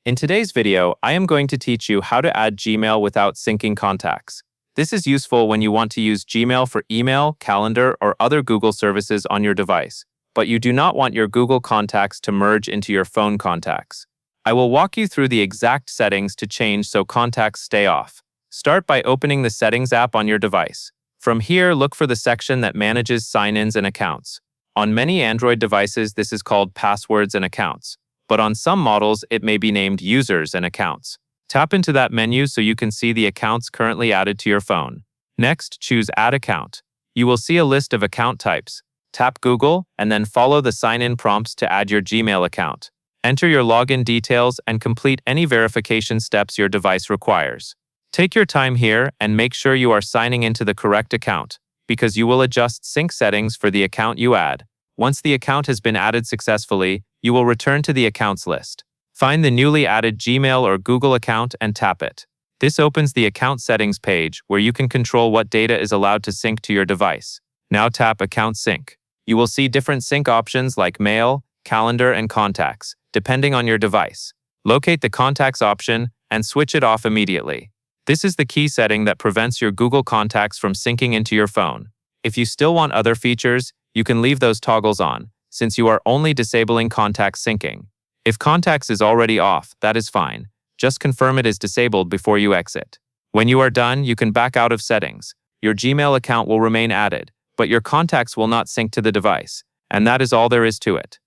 In today's video, I am going to teach you how to add Gmail without syncing contacts. This is useful when you want to use Gmail for email, calendar, or other Google services on your device, but you do not want your Google contacts to merge into your phone contacts. I will walk you through the exact settings to change so contacts stay off. Start by opening the Settings app on your device. From here, look for the section that manages sign-ins and accounts. On many Android devices, this is called Passwords and Accounts, but on some models, it may be named Users and Accounts. Tap into that menu so you can see the accounts currently added to your phone. Next, choose Add Account. You will see a list of account types. Tap Google, and then follow the sign-in prompts to add your Gmail account. Enter your login details and complete any verification steps your device requires. Take your time here and make sure you are signing into the correct account, because you will adjust sync settings for the account you add. Once the account has been added successfully, you will return to the accounts list. Find the newly added Gmail or Google account and tap it. This opens the account settings page where you can control what data is allowed to sync to your device. Now tap Account Sync. You will see different sync options like Mail, Calendar, and Contacts, depending on your device. Locate the Contacts option and switch it off immediately. This is the key setting that prevents your Google contacts from syncing into your phone. If you still want other features, you can leave those toggles on, since you are only disabling contacts syncing. If contacts is already off, that is fine. Just confirm it is disabled before you exit. When you are done, you can back out of settings. Your Gmail account will remain added, but your contacts will not sync to the device, and that is all there is to it.